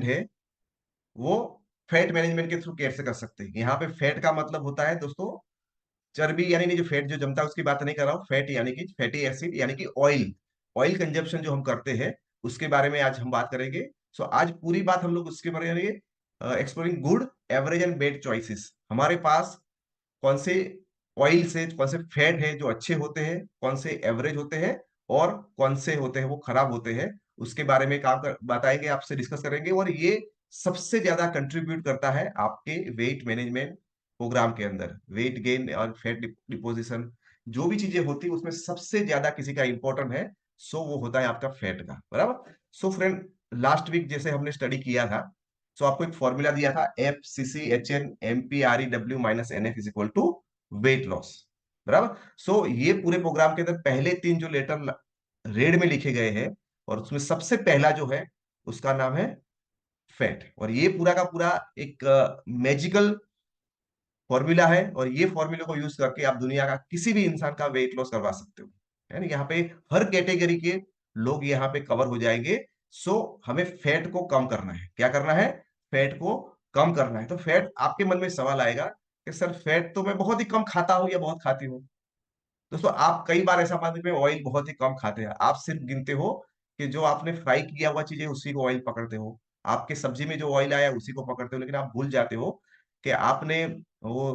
है वो fat management के थ्रू कैसे कर सकते हैं। यहाँ पे फैट का मतलब होता है दोस्तों चर्बी, यानी नहीं, जो फैट जो जमता है उसकी बात नहीं कर रहा हूँ। फैट यानी कि फैटी एसिड, यानी कि ऑयल, ऑयल कंजप्शन जो हम करते हैं उसके बारे में आज हम बात करेंगे। सो आज पूरी बात हम लोग उसके बारे में exploring good average and bad choices. हमारे पास कौन से ऑयल से, कौन से फैट है जो अच्छे होते हैं, कौन से एवरेज होते हैं, और कौन से होते हैं वो खराब होते हैं, उसके बारे में बताएंगे, आपसे डिस्कस करेंगे। और ये सबसे ज्यादा कंट्रीब्यूट करता है आपके वेट मैनेजमेंट प्रोग्राम के अंदर। वेट गेन और फैट डिपोजिशन जो भी चीजें होती है उसमें सबसे ज्यादा किसी का इंपॉर्टेंट है, सो वो होता है आपका फैट का, बराबर। सो फ्रेंड, लास्ट वीक जैसे हमने स्टडी किया था, सो आपको एक फॉर्मूला दिया था, F C C H N M P R E W minus N F is equal to weight loss, बराबर। सो ये पूरे प्रोग्राम के अंदर पहले तीन जो लेटर रेड में लिखे गए हैं, और उसमें सबसे पहला जो है उसका नाम है फैट। और ये पूरा का पूरा एक मैजिकल फॉर्मूला है, और ये फॉर्मूले को यूज करके आप दुनिया का किसी भी इंसान का वेट लॉस करवा सकते हो, है ना। यहाँ पे हर कैटेगरी के लोग यहाँ पे कवर हो जाएंगे। सो हमें फैट को कम करना है। क्या करना है? फैट को कम करना है। तो फैट, आपके मन में सवाल आएगा कि सर फैट तो मैं बहुत ही कम खाता हूँ या बहुत खाती हूँ। दोस्तों, आप कई बार ऐसा पाते हैं ऑयल बहुत ही कम खाते हैं। आप सिर्फ गिनते हो कि जो आपने फ्राई किया हुआ चीज है उसी को ऑयल पकड़ते हो, आपके सब्जी में जो ऑयल आया उसी को पकड़ते हो, लेकिन आप भूल जाते हो कि आपने वो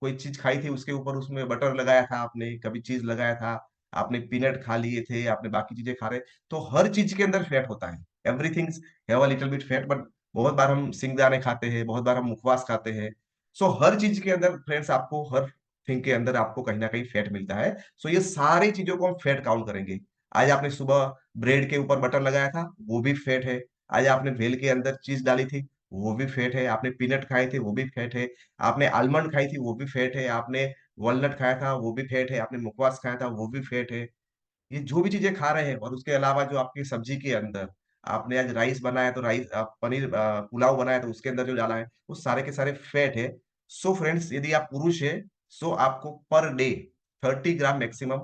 कोई चीज खाई थी उसके ऊपर उसमें बटर लगाया था, आपने कभी चीज लगाया था, आपने पीनट खा लिए थे, आपने बाकी चीजें खा रहे। तो हर चीज के अंदर फैट होता है। Everything have a little bit fat, but बहुत बार हम सिंगदाने खाते हैं, बहुत बार हम मुखवास खाते हैं। सो हर चीज के अंदर फ्रेंड्स, आपको हर थिंग के अंदर आपको कहीं ना कहीं फैट मिलता है। सो ये सारी चीजों को हम फैट काउंट करेंगे। आज आपने सुबह ब्रेड के ऊपर बटर लगाया था, वो भी फैट है। आज आपने भेल के अंदर चीज डाली थी, वो भी फैट है। आपने पीनट खाए थे, वो भी फैट है। आपने आलमंड खाई थी, वो भी फैट है। आपने वॉलनट खाया था, वो भी फैट है। आपने मुखवास खाया था, वो भी फैट है। ये जो भी चीजें खा रहे हैं, और उसके अलावा जो आपकी सब्जी के अंदर आपने आज राइस बनाया तो राइस, पनीर पुलाव बनाया तो उसके अंदर जो डाला है वो सारे के सारे फैट है। सो फ्रेंड्स, यदि आप पुरुष है, सो आपको पर डे 30 ग्राम मैक्सिमम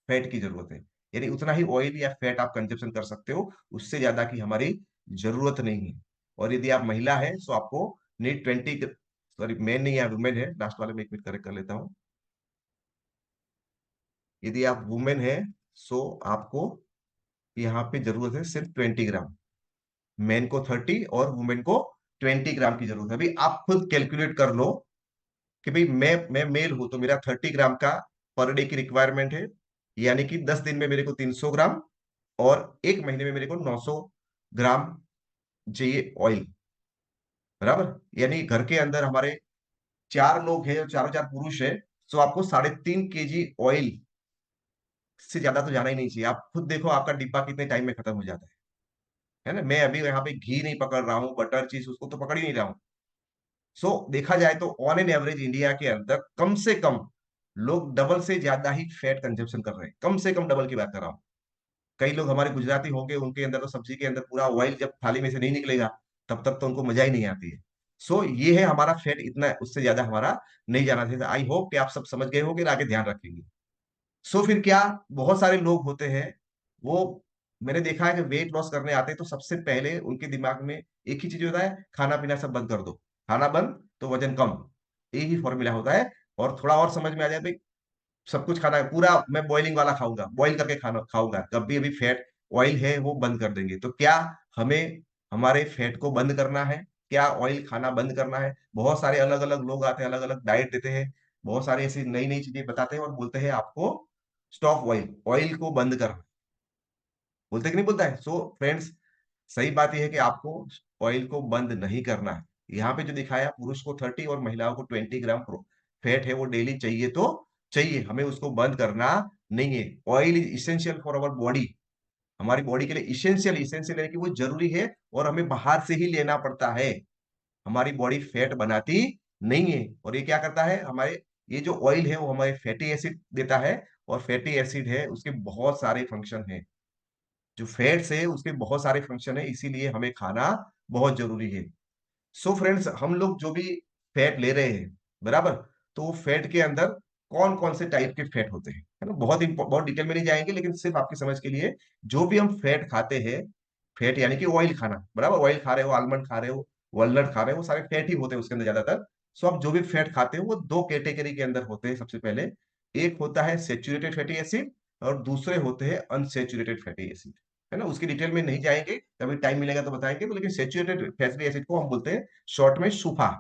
फैट की जरूरत है। यानी उतना ही ऑयल या फैट आप कंजप्शन कर सकते हो, उससे ज्यादा की हमारी जरूरत नहीं है। और यदि आप महिला है, सो आपको नीड 20, सॉरी मेन नहीं है, वुमेन है, लास्ट वाले में एक मिनट करेक्ट कर लेता हूँ। यदि आप वुमेन है, सो आपको यहाँ पे जरूरत है सिर्फ 20 ग्राम। मेन को 30 और वुमेन को 20 ग्राम की जरूरत है। अभी आप खुद कैलकुलेट कर लो कि भाई मैं मेल हूं तो मेरा 30 ग्राम का पर डे की रिक्वायरमेंट है, यानी कि 10 दिन में मेरे को 300 ग्राम, और एक महीने में मेरे को 900 ग्राम चाहिए ऑयल, बराबर। यानी घर के अंदर हमारे चार लोग हैं और चारों चार पुरुष है, तो आपको 3.5 kg ऑयल से ज्यादा तो जाना ही नहीं चाहिए। आप खुद देखो आपका डिब्बा कितने टाइम में खत्म हो जाता है ना। मैं अभी यहाँ पे घी नहीं पकड़ रहा हूँ, बटर चीज उसको तो पकड़ ही नहीं रहा हूँ। सो देखा जाए तो ऑन एन एवरेज इंडिया के अंदर कम से कम लोग डबल से ज्यादा ही फैट कंजप्शन कर रहे हैं। कम से कम डबल की बात कर रहा हूँ। कई लोग हमारे गुजराती होंगे, उनके अंदर तो सब्जी के अंदर पूरा ऑयल जब थाली में से नहीं निकलेगा तब तक तो उनको मजा ही नहीं आती है। सो ये है हमारा फैट, इतना उससे ज्यादा हमारा नहीं जाना चाहिए। आई होप कि आप सब समझ गए होंगे, आगे ध्यान रखेंगे। सो फिर क्या, बहुत सारे लोग होते हैं, वो मैंने देखा है कि वेट लॉस करने आते हैं तो सबसे पहले उनके दिमाग में एक ही चीज होता है, खाना पीना सब बंद कर दो, खाना बंद तो वजन कम। यही फॉर्मूला होता है। और थोड़ा और समझ में आ जाए भाई, सब कुछ खाना है पूरा, मैं बॉइलिंग वाला खाऊंगा, बॉइल करके खाना खाऊंगा, कभी अभी फैट ऑयल है वो बंद कर देंगे। तो क्या हमें हमारे फैट को बंद करना है? क्या ऑयल खाना बंद करना है? बहुत सारे अलग अलग लोग आते हैं, अलग अलग डाइट देते हैं, बहुत सारी ऐसी नई नई चीजें बताते हैं और बोलते हैं आपको स्टॉप ऑयल, ऑयल को बंद करना। बोलते कि नहीं बोलता है। सो फ्रेंड्स, सही बात यह है कि आपको ऑयल को बंद नहीं करना है। यहाँ पे जो दिखाया, पुरुष को 30 और महिलाओं को 20 ग्राम फैट है वो डेली चाहिए, तो चाहिए, हमें उसको बंद करना नहीं है। Oil is essential for our body. हमारी बॉडी के लिए इसेंशियल, इसेंशियल है कि वो जरूरी है, और हमें बाहर से ही लेना पड़ता है। हमारी बॉडी फैट बनाती नहीं है। और ये क्या करता है, हमारे ये जो ऑयल है वो हमारे फैटी एसिड देता है, और फैटी एसिड है उसके बहुत सारे फंक्शन हैं। जो फैट्स है उसके बहुत सारे फंक्शन है, इसीलिए हमें खाना बहुत जरूरी है। सो फ्रेंड्स, हम लोग जो भी फैट ले रहे हैं, बराबर, तो फैट के अंदर कौन कौन से टाइप के फैट होते हैं, है ना। बहुत बहुत डिटेल में नहीं जाएंगे, लेकिन सिर्फ आपकी समझ के लिए, जो भी हम फैट खाते हैं फैट यानी कि ऑयल खाना, बराबर, ऑयल खा रहे हो, आलमंड खा रहे हो, वॉलनट खा रहे हो, वो सारे फैट ही होते हैं उसके अंदर ज्यादातर। सो आप जो भी फैट खाते हो वो दो कैटेगरी के अंदर होते हैं सबसे पहले। एक होता है सेचुरेटेड फैटी एसिड, और दूसरे होते हैं अनसेचुरेटेड फैटी एसिड, है ना। उसकी डिटेल में नहीं जाएंगे, कभी टाइम मिलेगा तो बताएंगे। तो लेकिन सेचुरेटेड फैटी एसिड को हम बोलते हैं शॉर्ट में सूफा,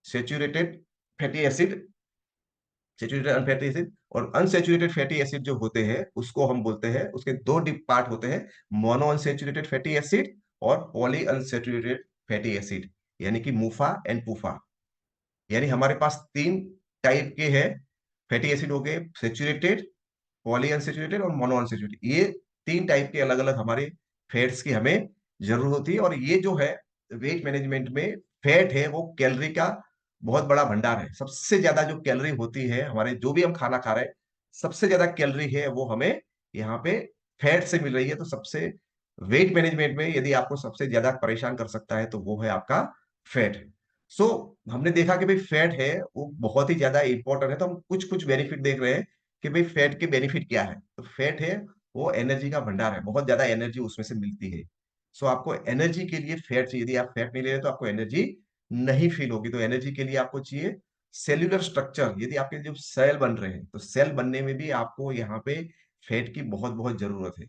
saturated fatty acid, saturated unfatty acid. और अनसेचुरेटेड फैटी एसिड जो होते हैं उसको हम बोलते हैं, उसके दो डिप पार्ट होते हैं, मोनो अनसेचुरेटेड फैटी एसिड और पॉली अनसेचुरेटेड फैटी एसिड, यानी कि मूफा एंड पूफा। यानी हमारे पास तीन टाइप के हैं फैटी एसिड हो गए, सेचुरेटेड, पॉली अनसेचुरेटेड और मोनो अनसेचुरेटेड। ये तीन टाइप के अलग अलग हमारे फैट्स की हमें जरूरत होती है। और ये जो है वेट मैनेजमेंट में, फैट है वो कैलोरी का बहुत बड़ा भंडार है। सबसे ज्यादा जो कैलोरी होती है हमारे, जो भी हम खाना खा रहे हैं, सबसे ज्यादा कैलोरी है वो हमें यहाँ पे फैट से मिल रही है। तो सबसे वेट मैनेजमेंट में यदि आपको सबसे ज्यादा परेशान कर सकता है तो वो है आपका फैट। सो हमने देखा कि भाई फैट है वो बहुत ही ज्यादा इंपॉर्टेंट है। तो हम कुछ कुछ बेनिफिट देख रहे हैं कि भाई फैट के बेनिफिट क्या है। तो फैट है वो एनर्जी का भंडार है, बहुत ज्यादा एनर्जी उसमें से मिलती है। सो आपको एनर्जी के लिए फैट चाहिए। यदि आप फैट नहीं ले रहे तो आपको एनर्जी नहीं फील होगी। तो एनर्जी के लिए आपको चाहिए सेल्यूलर स्ट्रक्चर। यदि आपके जो सेल बन रहे हैं तो सेल बनने में भी आपको यहाँ पे फैट की बहुत बहुत जरूरत है।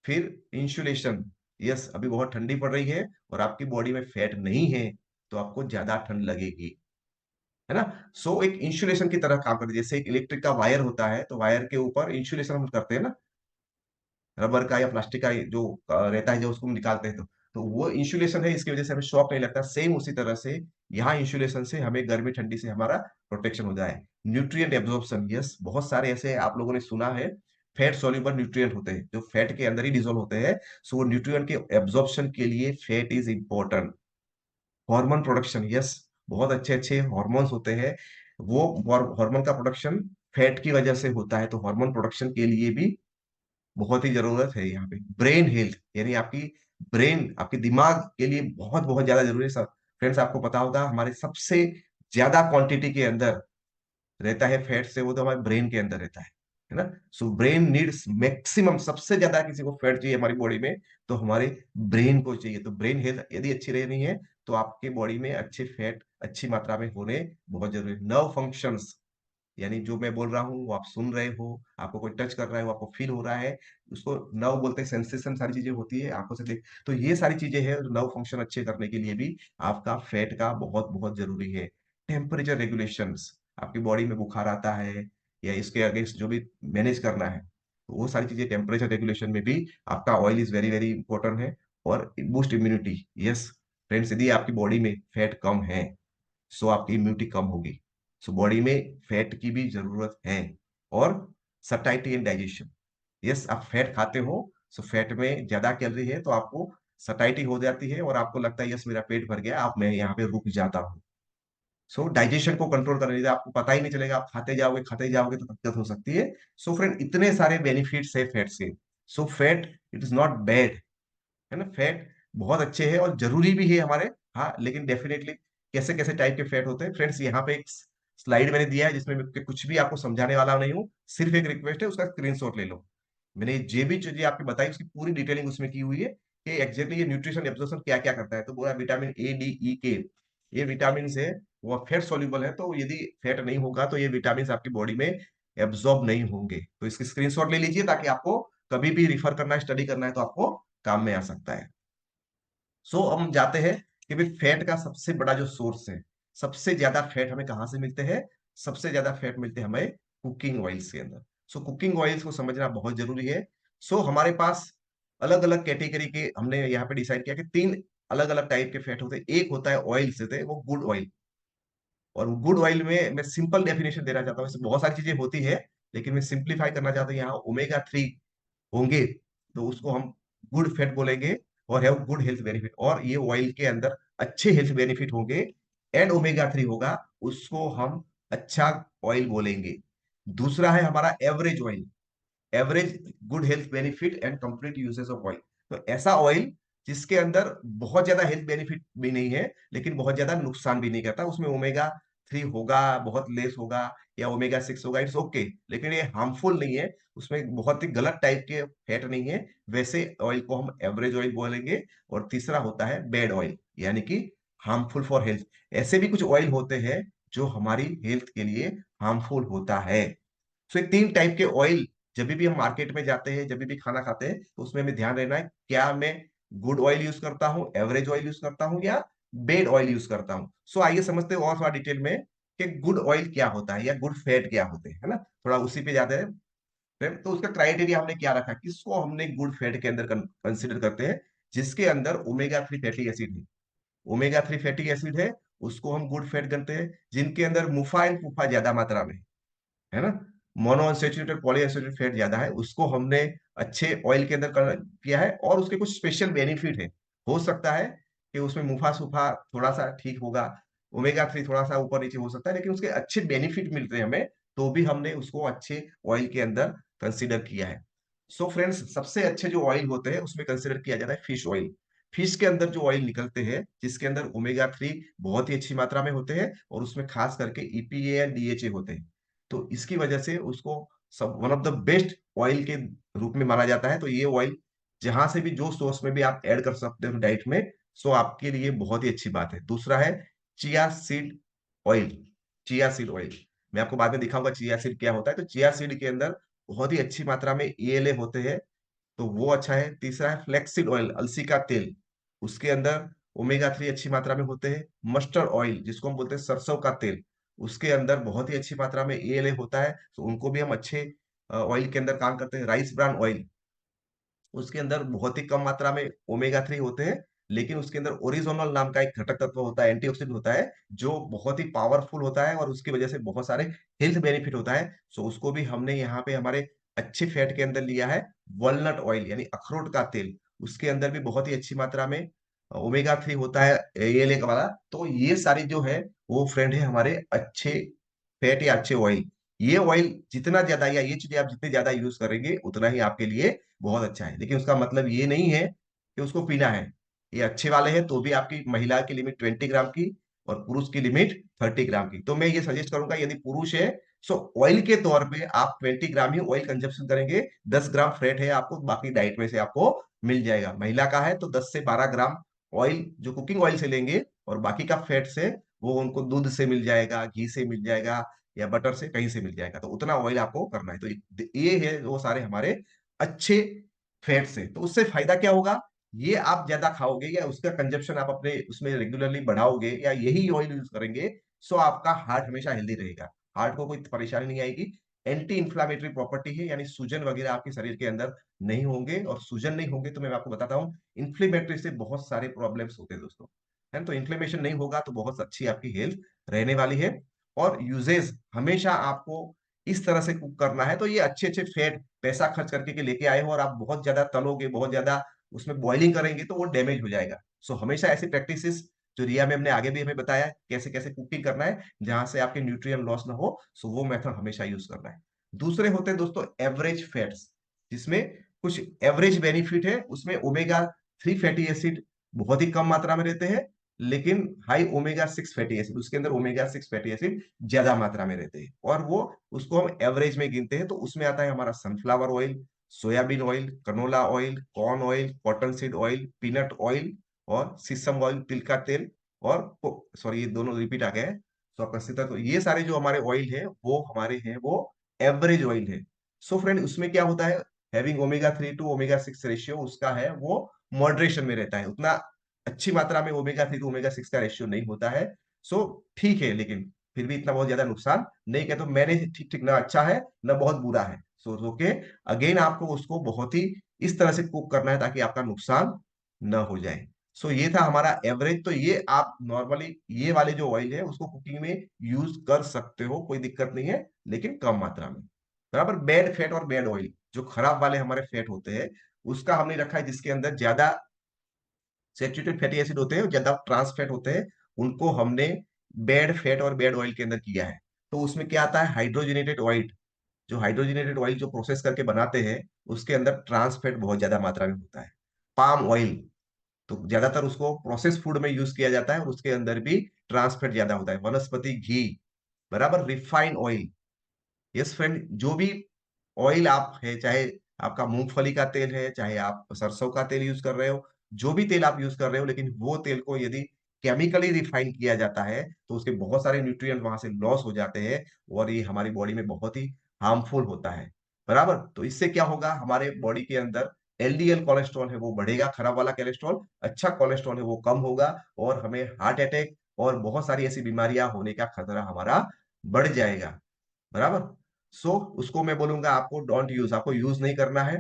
फिर इंसुलेशन, यस, अभी बहुत ठंडी पड़ रही है और आपकी बॉडी में फैट नहीं है तो आपको ज्यादा ठंड लगेगी, है ना। सो एक इंसुलेशन की तरह काम करती है। जैसे एक इलेक्ट्रिक का वायर होता है तो वायर के ऊपर इंसुलेशन हम करते हैं ना, रबर का या प्लास्टिक का जो रहता है, जो उसको हम निकालते हैं तो वो इंसुलेशन है, इसकी वजह से हमें शॉक नहीं लगता। सेम उसी तरह से यहाँ इंसुलेशन से हमें गर्मी ठंडी से हमारा प्रोटेक्शन हो जाए। न्यूट्रिएंट एब्जॉर्प्शन, यस, बहुत सारे ऐसे आप लोगों ने सुना है फैट सोल्यूबल न्यूट्रिएंट होते हैं जो फैट के अंदर ही डिजोल्व होते हैं। सो वो न्यूट्रिएंट के एब्जॉर्प्शन के लिए fat is important. Hormone production, yes, बहुत अच्छे अच्छे हॉर्मोन्स होते हैं, वो हार्मोन का प्रोडक्शन फैट की वजह से होता है। तो हार्मोन प्रोडक्शन के लिए भी बहुत ही जरूरत है यहाँ पे। ब्रेन हेल्थ, यानी आपकी ब्रेन, आपके दिमाग के लिए बहुत बहुत ज्यादा जरूरी है। सब फ्रेंड्स, आपको पता होगा हमारे सबसे ज्यादा क्वांटिटी के अंदर रहता है फैट से, वो तो हमारे ब्रेन के अंदर रहता है ना। सो ब्रेन नीड्स मैक्सिमम, सबसे ज्यादा किसी को फैट चाहिए हमारी बॉडी में तो हमारे ब्रेन को चाहिए। तो ब्रेन हेल्थ यदि अच्छी रहनी है तो आपके बॉडी में अच्छे फैट अच्छी मात्रा में होने बहुत जरूरी है। नर्व फंक्शंस, यानी जो मैं बोल रहा हूँ वो आप सुन रहे हो, आपको कोई टच कर रहा है, वो आपको फील हो रहा है, उसको नर्व बोलते हैं। सेंसेशन सारी चीजें होती है आंखों से देख, तो ये सारी चीजें हैं नर्व फंक्शन अच्छे करने के लिए भी आपका फैट का बहुत बहुत जरूरी है। टेम्परेचर रेगुलेशंस, आपकी बॉडी में बुखार आता है या इसके अगेंस्ट जो भी मैनेज करना है, तो वो सारी चीजें टेम्परेचर रेगुलेशन में भी आपका oil is very very important है। और बूस्ट इम्यूनिटी, यस फ्रेंड्स, यदि आपकी बॉडी में फैट कम है सो आपकी इम्यूनिटी कम होगी। सो बॉडी में फैट की भी जरूरत है। और सटाइटी एंड डाइजेशन, यस, आप फैट खाते हो सो फैट में ज्यादा कैलोरी है तो आपको सटाइटी हो जाती है और आपको लगता है यस मेरा पेट भर गया, अब मैं यहाँ पे रुक जाता हूँ। सो डाइजेशन को कंट्रोल करने के आपको पता ही नहीं चलेगा, आप खाते जाओगे तो दिक्कत हो सकती है। सो फ्रेंड, इतने सारे बेनिफिट्स है फैट से। So fat it is not bad, है ना। फैट बहुत अच्छे हैं और जरूरी भी है हमारे, हाँ, लेकिन डेफिनेटली कैसे कैसे टाइप के फैट होते हैं फ्रेंड्स, यहाँ पे एक स्लाइड मैंने दिया है जिसमें मैं कुछ भी आपको समझाने वाला नहीं हूँ, सिर्फ एक रिक्वेस्ट है उसका स्क्रीनशॉट ले लो। मैंने जो भी चीजें आपकी बताई उसकी पूरी डिटेलिंग उसमें की हुई है कि एग्जैक्टली ये न्यूट्रिशन एब्जॉर्प्शन क्या क्या करता है। तो पूरा विटामिन ए डी ई के, ये विटामिन है वो फैट सॉल्युबल है, तो यदि फैट नहीं होगा तो ये विटामिन आपकी बॉडी में एब्जॉर्ब नहीं होंगे। तो इसकी स्क्रीनशॉट ले लीजिए ताकि आपको कभी भी रिफर करना है, स्टडी करना है तो आपको काम में आ सकता है। सो अब हम जाते हैं कि भाई फैट का सबसे बड़ा जो सोर्स है, सबसे ज्यादा फैट हमें कहाँ से मिलते हैं। सबसे ज्यादा फैट मिलते हैं हमें कुकिंग ऑयल्स के अंदर। सो कुकिंग ऑयल्स को समझना बहुत जरूरी है। सो हमारे पास अलग अलग कैटेगरी के हमने यहाँ पे डिसाइड किया कि तीन अलग अलग टाइप के फैट होते हैं। एक होता है ऑयल्स होते हैं वो गुड ऑयल, और गुड ऑयल में मैं सिंपल डेफिनेशन देना चाहता हूँ, इसमें बहुत सारी चीजें होती है लेकिन मैं सिंप्लीफाई करना चाहता हूँ। यहाँ ओमेगा 3 होंगे तो उसको हम गुड फैट बोलेंगे और हैव गुड हेल्थ बेनिफिट, और ये ऑयल के अंदर अच्छे हेल्थ बेनिफिट होंगे एंड ओमेगा 3 होगा, उसको हम अच्छा ऑयल बोलेंगे। दूसरा है हमारा average oil, average good health benefit and complete usage of oil. तो ऐसा ऑयल जिसके अंदर बहुत ज्यादा हेल्थ बेनिफिट भी नहीं है लेकिन बहुत ज्यादा नुकसान भी नहीं करता, उसमें ओमेगा 3 होगा बहुत लेस होगा, या ओमेगा 6 होगा, इट्स ओके, लेकिन ये हार्मफुल नहीं है, उसमें बहुत ही गलत टाइप के फैट नहीं है। वैसे ऑयल को हम एवरेज ऑयल बोलेंगे। और तीसरा होता है बैड ऑयल, यानी कि हार्मफुल फॉर हेल्थ। ऐसे भी कुछ ऑयल होते हैं जो हमारी हेल्थ के लिए हार्मफुल होता है। सो ये तीन टाइप के ऑयल, जब भी हम मार्केट में जाते हैं, जब भी खाना खाते हैं, तो उसमें हमें ध्यान रहना है, क्या मैं गुड ऑयल यूज करता हूँ, एवरेज ऑयल यूज करता हूँ, या बेड ऑयल यूज करता हूँ। सो आइए समझते हैं और थोड़ा डिटेल में कि गुड ऑयल क्या होता है या गुड फैट क्या होते हैं, है ना। थोड़ा उसी पे जाते हैं। फिर तो उसका क्राइटेरिया हमने क्या रखा, किसको हमने गुड फैट के अंदर कंसिडर करते हैं, जिसके अंदर ओमेगा 3 फैटी एसिड है। ओमेगा 3 फैटी एसिड है, उसको हम गुड फैट करते हैं। जिनके अंदर मुफा एंड फूफा ज्यादा मात्रा में है ना, मोनो अनसेचुरेटेड पॉलीअनसेचुरेटेड फैट ज्यादा है, उसको हमने अच्छे ऑयल के अंदर किया है। और उसके कुछ स्पेशल बेनिफिट है। हो सकता है कि उसमें मुफा सुफा थोड़ा सा ठीक होगा, ओमेगा 3 थोड़ा सा ऊपर नीचे हो सकता है, लेकिन उसके अच्छे बेनिफिट मिलते हैं हमें, तो भी हमने उसको अच्छे ऑयल के अंदर कंसिडर किया है। सो फ्रेंड्स, सबसे अच्छे जो ऑयल होते हैं उसमें कंसिडर किया जाता है फिश ऑयल। फिश के अंदर जो ऑयल निकलते हैं, जिसके अंदर ओमेगा 3 बहुत ही अच्छी मात्रा में होते हैं, और उसमें खास करके ईपीए या डीएचए होते हैं, तो इसकी वजह से उसको सब one of the best oil के रूप में माना जाता है। तो ये ऑयल जहां से भी, जो सोर्स में भी आप ऐड कर सकते हो डाइट में, सो आपके लिए बहुत ही अच्छी बात है। दूसरा है chia seed oil. Chia seed oil मैं आपको बाद में दिखाऊंगा चिया सीड क्या होता है। तो चिया सीड के अंदर बहुत ही अच्छी मात्रा में एएलए होते हैं, तो वो अच्छा है। तीसरा है फ्लेक्सीड ऑयल, अलसी का तेल, उसके अंदर ओमेगा 3 अच्छी मात्रा में होते हैं। मस्टर्ड ऑयल, जिसको हम बोलते हैं सरसों का तेल, उसके अंदर बहुत ही अच्छी मात्रा में एएलए होता है, तो उनको भी हम अच्छे ऑयल के अंदर काम करते हैं। राइस ब्रान ऑयल, उसके अंदर बहुत ही कम मात्रा में ओमेगा 3 होते हैं, लेकिन उसके अंदर ओरिजोनल नाम का एक घटक तत्व होता है, एंटीऑक्सीडेंट होता है, जो बहुत ही पावरफुल होता है, और उसकी वजह से बहुत सारे हेल्थ बेनिफिट होता है। सो उसको भी हमने यहाँ पे हमारे अच्छे फैट के अंदर लिया है। वॉलनट ऑयल यानी अखरोट का तेल, उसके अंदर भी बहुत ही अच्छी मात्रा में ओमेगा 3 होता है, एएलए का वाला। तो ये सारी जो है वो फ्रेंड है हमारे अच्छे फैट या अच्छे ऑयल। ये ऑयल जितना ज्यादा, या ये चीजें आप जितने ज्यादा यूज करेंगे, उतना ही आपके लिए बहुत अच्छा है। लेकिन उसका मतलब ये नहीं है कि उसको पीना है। ये अच्छे वाले हैं, तो भी आपकी महिला की लिमिट 20 ग्राम की, और पुरुष की लिमिट 30 ग्राम की। तो मैं ये सजेस्ट करूंगा, यदि पुरुष है, सो ऑयल के तौर पे आप 20 ग्राम ही ऑयल कंजप्शन करेंगे। 10 ग्राम फैट है आपको बाकी डाइट में से आपको मिल जाएगा। महिला का है तो 10 से 12 ग्राम ऑयल जो कुकिंग ऑयल से लेंगे, और बाकी का फैट से वो उनको दूध से मिल जाएगा, घी से मिल जाएगा, या बटर से कहीं से मिल जाएगा। तो उतना ऑयल आपको करना है। तो ये है वो सारे हमारे अच्छे फैट से। तो उससे फायदा क्या होगा, ये आप ज्यादा खाओगे या उसका कंजप्शन आप अपने उसमें रेगुलरली बढ़ाओगे, या यही ऑयल यूज करेंगे, सो आपका हार्ट हमेशा हेल्दी रहेगा, हार्ट को कोई परेशानी नहीं आएगी। एंटी इंफ्लामेटरी प्रॉपर्टी है, यानी सूजन वगैरह आपके शरीर के अंदर नहीं होंगे। और सूजन नहीं होंगे तो मैं आपको बताता हूँ, इन्फ्लेमेटरी से बहुत सारे प्रॉब्लम्स होते हैं दोस्तों, है ना। तो इन्फ्लेमेशन नहीं होगा तो बहुत अच्छी आपकी हेल्थ रहने वाली है। और यूजेस हमेशा आपको इस तरह से कुक करना है। तो ये अच्छे अच्छे फैट पैसा खर्च करके के लेके आए हो, और आप बहुत ज्यादा तलोगे, बहुत ज्यादा उसमें बॉइलिंग करेंगे, तो वो डैमेज हो जाएगा। सो हमेशा ऐसी प्रैक्टिसेस जो रिया मैम ने आगे भी हमें बताया है, कैसे कैसे कुकिंग करना है जहां से आपके न्यूट्रिएंट लॉस ना हो, सो वो मेथड हमेशा यूज करना है। दूसरे होते हैं दोस्तों एवरेज फैट्स, जिसमें कुछ एवरेज बेनिफिट है। उसमें ओमेगा 3 फैटी एसिड बहुत ही कम मात्रा में रहते हैं, लेकिन हाई ओमेगा 6 फैटी एसिड, उसके अंदर ओमेगा 6 फैटी एसिड ज्यादा मात्रा में रहते हैं, और वो उसको हम एवरेज में गिनते हैं। तो उसमें आता है हमारा sunflower oil, soybean oil, canola oil, corn oil, cotton seed oil, peanut oil, और सीसम ऑयल, तिल का तेल, और सॉरी ये दोनों रिपीट आ गए हैं, तो आपका सीता। तो ये सारे जो हमारे ऑयल है वो हमारे हैं वो एवरेज ऑयल है। सो फ्रेंड, उसमें क्या होता है, having omega 3 to omega 6 ratio उसका है वो मॉडरेशन में रहता है, उतना अच्छी मात्रा में ओमेगा 3 टू ओमेगा 6 का रेशियो नहीं होता है। सो ठीक है, लेकिन फिर भी इतना बहुत ज्यादा नुकसान नहीं कहते। तो मैंने ठीक ठीक ना अच्छा है ना बहुत बुरा है। सो ओके, अगेन आपको उसको बहुत ही इस तरह से कुक करना है ताकि आपका नुकसान न हो जाए। सो ये था हमारा एवरेज। तो ये आप नॉर्मली ये वाले जो ऑयल है उसको कुकिंग में यूज कर सकते हो, कोई दिक्कत नहीं है, लेकिन कम मात्रा में। बराबर। बैड फैट और बैड ऑयल, जो खराब वाले हमारे फैट होते हैं, उसका हमने रखा है जिसके अंदर ज्यादा सैचुरेटेड फैटी एसिड होते हैं, ज्यादा ट्रांस फैट होते हैं, उनको हमने बैड फैट और बैड ऑयल के अंदर किया है। तो उसमें क्या आता है, हाइड्रोजनेटेड ऑयल। जो हाइड्रोजनेटेड ऑयल जो प्रोसेस करके बनाते हैं, उसके अंदर ट्रांस फैट बहुत ज्यादा मात्रा में होता है। पाम ऑयल, तो ज्यादातर उसको प्रोसेस फूड में यूज किया जाता है, और उसके अंदर भी ट्रांस फैट ज्यादा होता है। वनस्पति घी, बराबर। रिफाइन ऑयल, यस फ्रेंड, जो भी ऑयल आप है, चाहे आपका मूंगफली का तेल है, चाहे आप सरसों का तेल यूज कर रहे हो, जो भी तेल आप यूज कर रहे हो, लेकिन वो तेल को यदि केमिकली रिफाइन किया जाता है तो उसके बहुत सारे न्यूट्रिएंट वहां से लॉस हो जाते हैं और ये हमारी बॉडी में बहुत ही हार्मफुल होता है। बराबर, तो इससे क्या होगा, हमारे बॉडी के अंदर एलडीएल कोलेस्ट्रॉल है वो बढ़ेगा, खराब वाला कोलेस्ट्रॉल, अच्छा कोलेस्ट्रॉल है वो कम होगा, और हमें हार्ट अटैक और बहुत सारी ऐसी बीमारियां होने का खतरा हमारा बढ़ जाएगा। बराबर। सो उसको मैं बोलूंगा आपको डोंट यूज, आपको यूज नहीं करना है।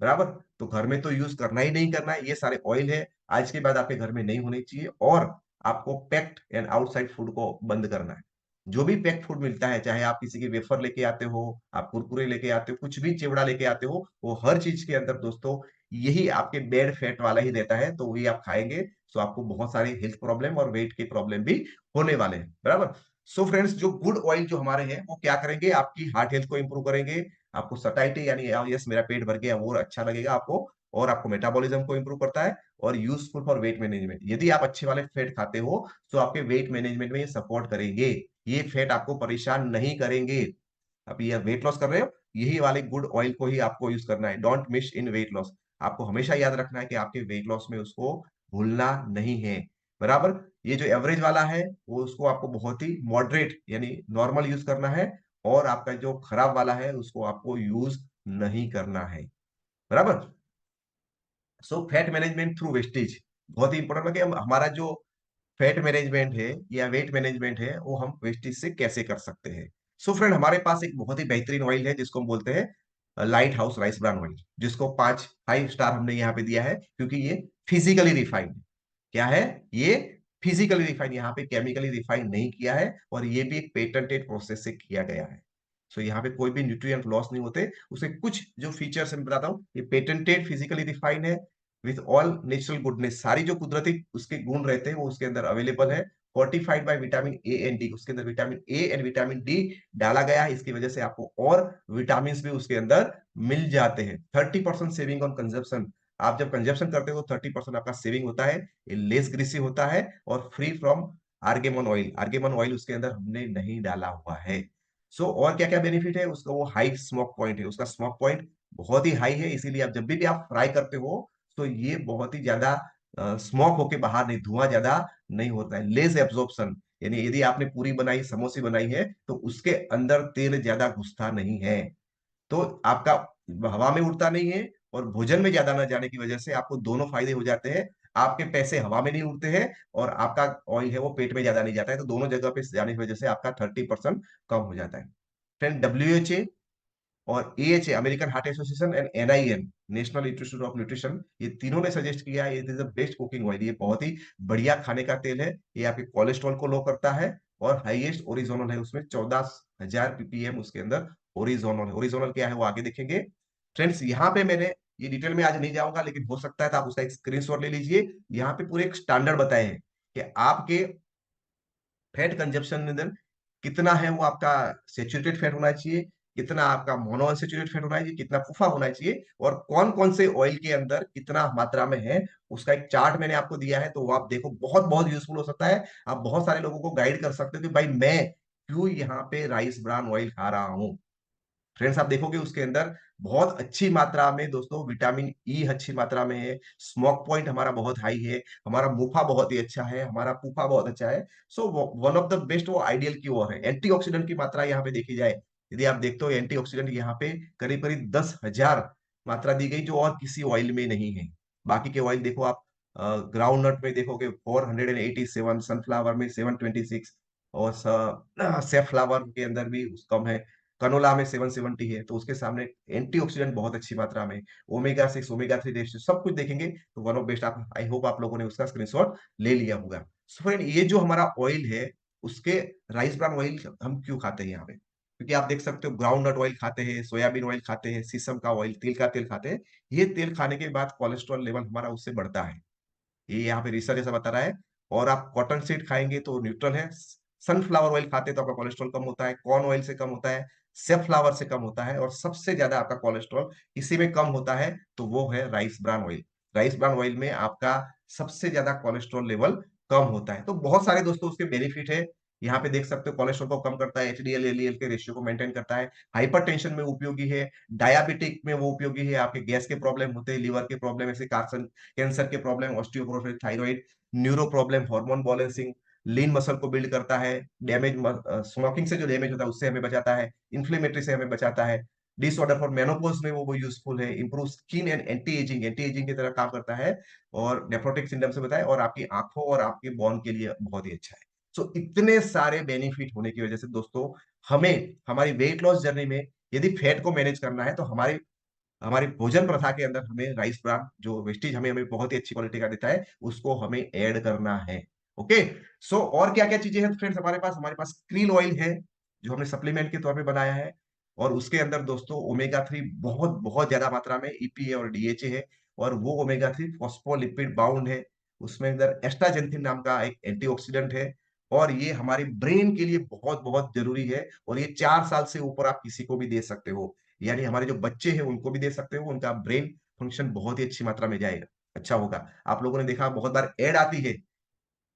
बराबर। तो घर में तो यूज करना ही नहीं करना है, ये सारे ऑयल है आज के बाद आपके घर में नहीं होने चाहिए, और आपको पैक्ड एंड आउटसाइड फूड को बंद करना है। जो भी पैक्ड फूड मिलता है, चाहे आप किसी के वेफर लेके आते हो, आप कुरकुरे लेके आते हो, कुछ भी चिवड़ा लेके आते हो, वो हर चीज के अंदर दोस्तों यही आपके बैड फैट वाला ही देता है, तो वही आप खाएंगे तो आपको बहुत सारे हेल्थ प्रॉब्लम और वेट के प्रॉब्लम भी होने वाले हैं। बराबर। सो फ्रेंड्स, जो गुड ऑयल जो हमारे हैं वो क्या करेंगे, आपकी हार्ट हेल्थ को इंप्रूव करेंगे, आपको सटाइटी यानी यस मेरा पेट भर गया वो अच्छा लगेगा आपको, और आपको मेटाबॉलिज्म को इंप्रूव करता है, और यूजफुल फॉर वेट मैनेजमेंट। यदि आप अच्छे वाले फैट खाते हो तो आपके वेट मैनेजमेंट में ये सपोर्ट करेंगे, ये फैट आपको परेशान नहीं करेंगे। अब ये वेट लॉस कर रहे हो, यही वाले गुड ऑयल को ही आपको यूज करना है, don't miss in weight loss. आपको हमेशा याद रखना है कि आपके वेट लॉस में उसको भूलना नहीं है। बराबर। ये जो एवरेज वाला है वो उसको आपको बहुत ही मॉडरेट यानी नॉर्मल यूज करना है, और आपका जो खराब वाला है उसको आपको यूज नहीं करना है। बराबर। So fat management through wastage बहुत ही इंपॉर्टेंट है कि हमारा जो फैट मैनेजमेंट है या वेट मैनेजमेंट है वो हम वेस्टेज से कैसे कर सकते हैं। सो फ्रेंड, हमारे पास एक बहुत ही बेहतरीन ऑयल है जिसको हम बोलते हैं light house rice bran oil, जिसको 5 स्टार हमने यहाँ पे दिया है क्योंकि ये फिजिकली रिफाइंड क्या है, ये फिजिकली रिफाइन, यहाँ पे केमिकली रिफाइन नहीं किया है, और ये भी एक पेटेंटेड प्रोसेस से किया गया है। सो यहाँ पे कोई भी न्यूट्रिएंट लॉस नहीं होते, उसके कुछ जो फीचर्स मैं बताता हूँ, ये पेटेंटेड फिजिकली रिफाइन है विथ ऑल नेचुरल गुडनेस, सारी जो कुदरती उसके गुण रहते हैं वो उसके अंदर अवेलेबल है, fortified by vitamin A and D, उसके अंदर vitamin A and vitamin D डाला गया है, इसकी वजह से आपको और विटामिन भी उसके अंदर मिल जाते हैं। 30% सेविंग ऑन कंजप्शन, आप जब कंजप्शन करते हो तो 30% आपका सेविंग होता है, ये लेस ग्रीसी होता है, और फ्री फ्रॉम आर्गेमन ऑयल, आर्गेमन ऑयल उसके अंदर हमने नहीं डाला हुआ है। सो और क्या क्या बेनिफिट है उसका, वो हाई स्मोक पॉइंट है, उसका स्मोक पॉइंट बहुत ही हाई है, इसीलिए आप जब भी आप फ्राई करते हो तो ये बहुत ही ज्यादा स्मोक होके बाहर नहीं, धुआं ज्यादा नहीं होता है, लेस एब्जॉर्प्शन, यानी यदि आपने पूरी बनाई समोसे बनाई है तो उसके अंदर तेल ज्यादा घुसता नहीं है, तो आपका हवा में उड़ता नहीं है, और भोजन में ज्यादा न जाने की वजह से आपको दोनों फायदे हो जाते हैं, आपके पैसे हवा में नहीं उड़ते हैं, और आपका ऑयल है वो पेट में ज्यादा नहीं जाता है, तो दोनों जगह पे जाने की वजह से आपका 30% कम हो जाता है। फ्रेंड, डब्ल्यूएचए और AHA American heart association and NIN national institute of nutrition, ये तीनों ने सजेस्ट किया है, ये बेस्ट कुकिंग ऑयल, ये बहुत ही बढ़िया खाने का तेल है, ये आपके कोलेस्ट्रॉल को लो करता है, और हाईएस्ट ओरिजोनल है उसमें 14,000 पीपीएम उसके अंदर ओरिजोनल है। ओरिजोनल क्या है वो आगे देखेंगे। फ्रेंड्स, यहाँ पे मैंने ये डिटेल में आज नहीं जाऊंगा, लेकिन हो सकता है तो आप उसका एक स्क्रीनशॉट ले लीजिए, यहाँ पे पूरे एक स्टैंडर्ड बताए हैं कि आपके फैट कंजप्शन में अंदर कितना है वो आपका सेचुरेटेड फैट होना चाहिए, कितना आपका मोनो अनसेचुरेटेड फैट होना चाहिए, कितना फूफा होना चाहिए, और कौन कौन से ऑयल के अंदर कितना मात्रा में है, उसका एक चार्ट मैंने आपको दिया है, तो वो आप देखो, बहुत बहुत यूजफुल हो सकता है, आप बहुत सारे लोगों को गाइड कर सकते हो कि भाई मैं क्यों यहाँ पे राइस ब्रान ऑयल खा रहा हूँ। फ्रेंड्स, आप देखोगे उसके अंदर बहुत अच्छी मात्रा में दोस्तों विटामिन ई अच्छी मात्रा में है, स्मोक पॉइंट हमारा बहुत हाई है, हमारा मुफा बहुत ही अच्छा है, हमारा फूफा बहुत अच्छा है। So one of the best वो आइडियल की ओर है। एंटीऑक्सीडेंट की मात्रा यहाँ पे देखी जाए, यदि आप देखते हो एंटीऑक्सीडेंट यहाँ पे करीब करीब 10,000 मात्रा दी गई, जो और किसी ऑयल में नहीं है। बाकी के ऑयल देखो आप, ग्राउंड नट में देखोगे 487, सनफ्लावर में 726, और सेफ्लावर के अंदर भी कम है, कनोला में 770 है, तो उसके सामने एंटीऑक्सीडेंट बहुत अच्छी मात्रा में, ओमेगा 6 ओमेगा 3 रेशियो सब कुछ देखेंगे तो वन ऑफ बेस्ट। आप आई होप आप लोगों ने उसका स्क्रीनशॉट ले लिया होगा। सो फ्रेंड, ये जो हमारा ऑयल है उसके राइस ब्रान ऑयल हम क्यों खाते हैं यहाँ पे, क्योंकि आप देख सकते हो ग्राउंड नट ऑयल खाते हैं, सोयाबीन ऑयल खाते हैं, सीसम का ऑयल, तिल का तेल खाते हैं, ये तेल खाने के बाद कोलेस्ट्रॉल लेवल हमारा उससे बढ़ता है, ये यहाँ पे रिसर्च ऐसा बता रहा है। और आप कॉटन सीड खाएंगे तो न्यूट्रल है, सनफ्लावर ऑयल खाते हैं तो आपका कोलेस्ट्रॉल कम होता है, कॉर्न ऑयल से कम होता है, सेफ्लावर से कम होता है, और सबसे ज्यादा आपका कोलेस्ट्रॉल इसी में कम होता है, तो वो है rice bran oil. Rice bran oil में आपका सबसे ज्यादा कोलेस्ट्रॉल लेवल कम होता है, तो बहुत सारे दोस्तों उसके बेनिफिट है। यहाँ पे देख सकते हो कोलेस्ट्रॉल को कम करता है, एचडीएल एलडीएल के रेशियो को मेंटेन करता है, हाइपरटेंशन में उपयोगी है, डायबिटिक में वो उपयोगी है, आपके गैस के प्रॉब्लम होते हैं, लिवर के प्रॉब्लम, ऐसे कैंसर के problem, osteoporosis, thyroid, neuro problem, hormone balancing, lean muscle को बिल्ड करता है, डैमेज स्मोकिंग से जो डैमेज होता है उससे हमें बचाता है, इन्फ्लेमेटरी से हमें बचाता है, डिसऑर्डर फॉर मेनोपॉज में वो यूजफुल है, improve skin and anti ageing की तरह काम करता है, और नेफ्रोटिक सिंड्रोम से बताए, और आपकी आंखों और आपके बोन के लिए बहुत ही अच्छा है। सो इतने सारे बेनिफिट होने की वजह से दोस्तों, हमें हमारी वेट लॉस जर्नी में यदि फैट को मैनेज करना है तो हमारी हमारी भोजन प्रथा के अंदर हमें राइस ब्रान जो वेस्टेज हमें हमें बहुत ही अच्छी क्वालिटी का देता है उसको हमें ऐड करना है। ओके। सो और क्या क्या चीजें हैं फ्रेंड्स हमारे पास क्रील ऑयल है जो हमने सप्लीमेंट के तौर पे बनाया है, और उसके अंदर दोस्तों ओमेगा 3 बहुत बहुत ज्यादा मात्रा में ईपीए और डीएचए है, और वो ओमेगा 3 फॉस्फोलिपिड बाउंड है। उसमें अंदर एस्टाजेंथिन नाम का एक एंटीऑक्सीडेंट है, और ये हमारे ब्रेन के लिए बहुत बहुत जरूरी है, और ये 4 साल से ऊपर आप किसी को भी दे सकते हो, यानी हमारे जो बच्चे हैं उनको भी दे सकते हो, उनका ब्रेन फंक्शन बहुत ही अच्छी मात्रा में जाएगा, अच्छा होगा। आप लोगों ने देखा बहुत बार ऐड आती है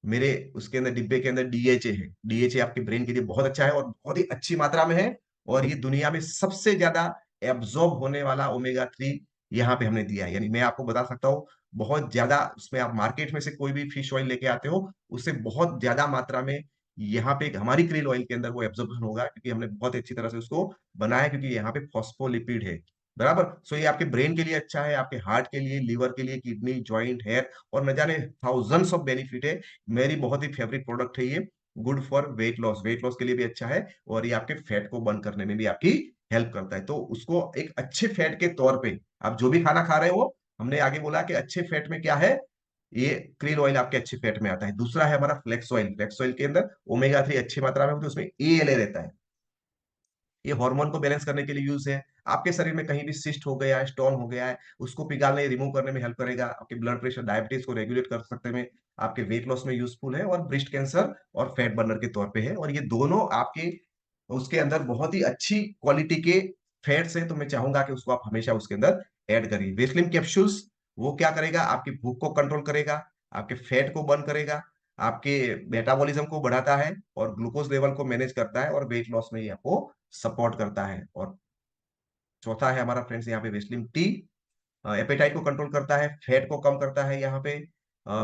मेरे, उसके अंदर डिब्बे के अंदर डीएचए है, डीएचए आपके ब्रेन के लिए बहुत अच्छा है और बहुत ही अच्छी मात्रा में है, और ये दुनिया में सबसे ज्यादा एब्जॉर्ब होने वाला ओमेगा 3 यहाँ पे हमने दिया है। यानी मैं आपको बता सकता हूँ बहुत ज्यादा, उसमें आप मार्केट में से कोई भी फिश ऑयल लेके आते हो उससे बहुत ज्यादा मात्रा में यहाँ पे हमारी क्रिल ऑयल के अंदर वो एब्जॉर्प्शन होगा, क्योंकि हमने बहुत अच्छी तरह से उसको बनाया है, क्योंकि यहाँ पे फॉस्फोलिपिड है, बराबर। सो ये आपके ब्रेन के लिए अच्छा है, आपके हार्ट के लिए, लीवर के लिए, किडनी, जॉइंट, हेयर, और न जाने थाउजेंड्स ऑफ बेनिफिट है। मेरी बहुत ही फेवरेट प्रोडक्ट है ये, गुड फॉर वेट लॉस के लिए भी अच्छा है, और ये आपके फैट को बर्न करने में भी आपकी हेल्प करता है। तो उसको एक अच्छे फैट के तौर पे आप जो भी खाना खा रहे हो, हमने आगे बोला कि अच्छे फैट में क्या है, ये क्रील ऑयल आपके अच्छे फैट में आता है। दूसरा है हमारा फ्लेक्स ऑयल, फ्लेक्स ऑयल के अंदर ओमेगा 3 अच्छी मात्रा में होती है, उसमें एएलए रहता है, ये हार्मोन को बैलेंस करने के लिए यूज है। आपके शरीर में कहीं भी सिस्ट हो गया है, स्टोन हो गया है, उसको पिघालने रिमूव करने में हेल्प करेगा, आपके ब्लड प्रेशर डायबिटीज को रेगुलेट कर सकते में, आपके वेट लॉस में यूजफुल है, और ब्रेस्ट कैंसर और फैट बर्नर के तौर पे है, और ये दोनों आपके उसके अंदर बहुत ही अच्छी क्वालिटी के फैट्स है, तो मैं चाहूंगा कि उसको आप हमेशा उसके अंदर ऐड करिए। वेस्लिन कैप्सूल्स वो क्या करेगा, आपकी भूख को कंट्रोल करेगा, आपके फैट को बर्न करेगा, आपके मेटाबॉलिज्म को बढ़ाता है, और ग्लूकोज लेवल को मैनेज करता है, और वेट लॉस में ये आपको सपोर्ट करता है। और चौथा है हमारा फ्रेंड्स यहाँ पे वेस्लिन टी, एपेटाइट को कंट्रोल करता है, फैट को कम करता है, यहाँ पे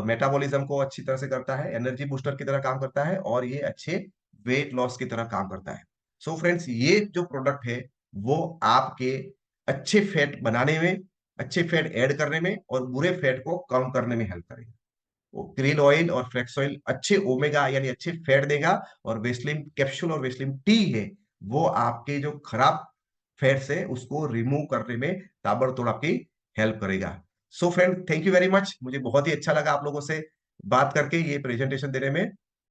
मेटाबॉलिज्म को अच्छी तरह से करता है, एनर्जी बूस्टर की तरह काम करता है, और ये अच्छे वेट लॉस की तरह काम करता है। सो फ्रेंड्स ये जो प्रोडक्ट है वो आपके अच्छे फैट बनाने में, अच्छे फैट ऐड करने में, और बुरे फैट को कम करने में हेल्प करेगा। क्रील ऑयल और फ्लेक्स ऑयल अच्छे ओमेगा यानी अच्छे फैट देगा, और वेस्लिन कैप्सूल और वेस्लिन टी है वो आपके जो खराब फैट्स है उसको रिमूव करने में ताबड़तोड़ आपकी हेल्प करेगा। So friend thank you very much, मुझे बहुत ही अच्छा लगा आप लोगों से बात करके, ये प्रेजेंटेशन देने में।